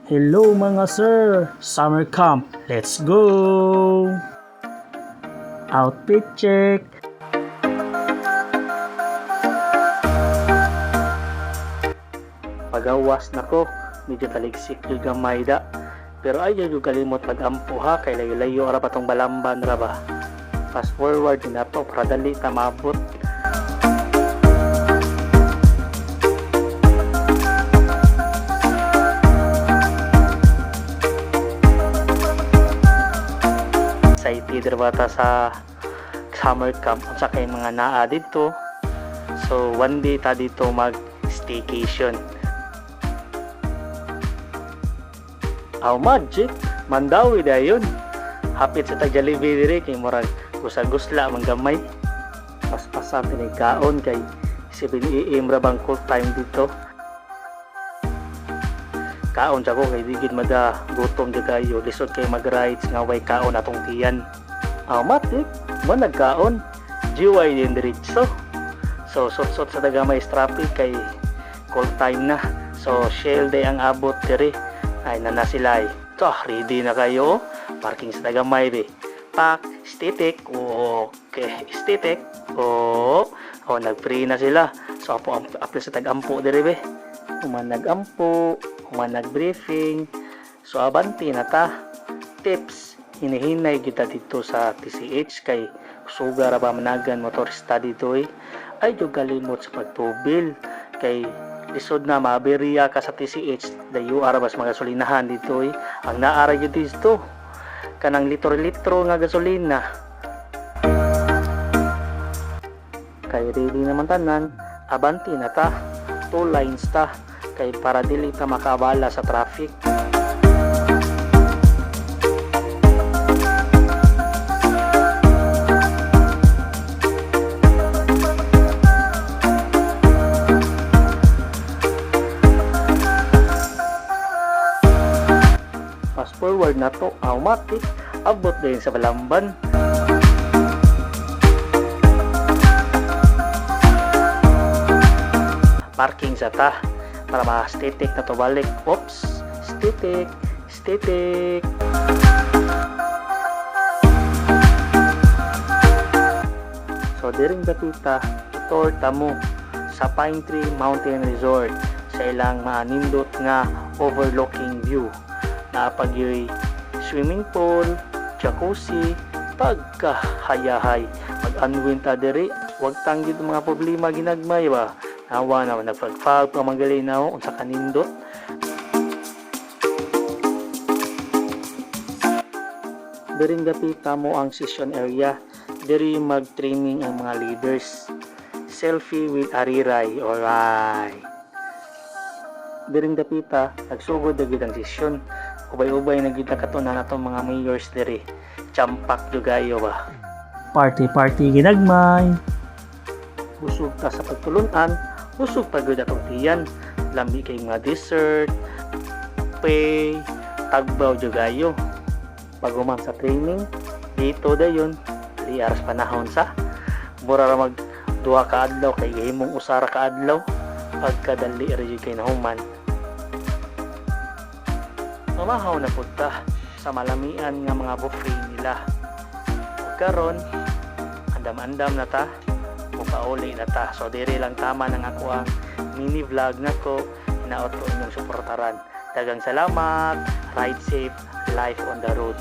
Hello mga sir! Summer camp, let's go! Outfit check! Pagawas na ko, medyo taligsik yung gamay da. Pero ay yung kalimot pag-ampo ha, kay layo-layo ara pa tong balamban ra ba. Fast forward na to, para dali tamabot. Excited ra bata sa summer camp at saka yung mga naa dito. So one day ta dito mag staycation. Aw magic, Mandawi dayon. Hapit sa Jollibee dire kay murag gusagusla man gamay. Paspasan tinay kaon kay 7 AM ra bang cool time dito. Kaon sa ko kay digid mada gutom di kayo, lisod kay mag-rides nga way kaon atong tiyan. Aw matik, mo nagkaon. GY din diretso. So sot-sot sa dagamay traffic kay cool time na. So shell day ang abot diri. Ay na sila ay. So ready na kayo. Parking sa dagamay be. Pak, stitik. Okay, stitik. Nag-free na sila. So apo sa tag-ampo diri be. Human nag-ampo, human nag-briefing. So abanti na ta. Tips, hinihinay kita dito sa TCH kay suga ra ba managan motorista dito ay jud kalimot sa pagtubil kay lisod na maberiya ka sa TCH dayo arabas mga gasolinahan dito ang naara jud dito kanang litro-litro nga gasolina kay ready naman tanan abanti na ta 2 lines ta kay para dili ta makabala sa traffic. Fast forward na to, automatic abot din sa Balamban. Parking sa ta para ma-static na to balik. Oops, static. So diring datita tour tamo sa Pine Tree Mountain Resort sa ilang manindot nga overlooking view. Napagyoy swimming pool, jacuzzi, pagkahayahay. Mag-unwind ta diri, wag tanggid mga problema ginagmay ba. Nawa na nagpagpag pamangalinaw unsa kanindot. Diring dapita mo ang session area. Diri mag-training ang mga leaders. Selfie with Ariray. Alright. Diring dapita, nagsugod dagid ang session. Ubay-ubay na gid nakatunan atong mga mayors diri. Champak jugayo ba. Party ginagmay. Busog ta sa pagtulunan, busog pa gud atong tiyan. Lambi kay mga dessert, pay, tagbaw jugayo. Pagumam sa training, dito dayon, di aras panahon sa mura ra mag 2 ka adlaw kay himong usara ka adlaw pagkadali ra jud kay nahuman. Mamahaw na punta sa malamian nga mga buffet nila. Karon, andam-andam na ta, mukauli na ta. So diri lang tama ng ako ang mini vlog na ko. Hinaot ko inyong suportaran. Dagang salamat, ride safe, life on the road.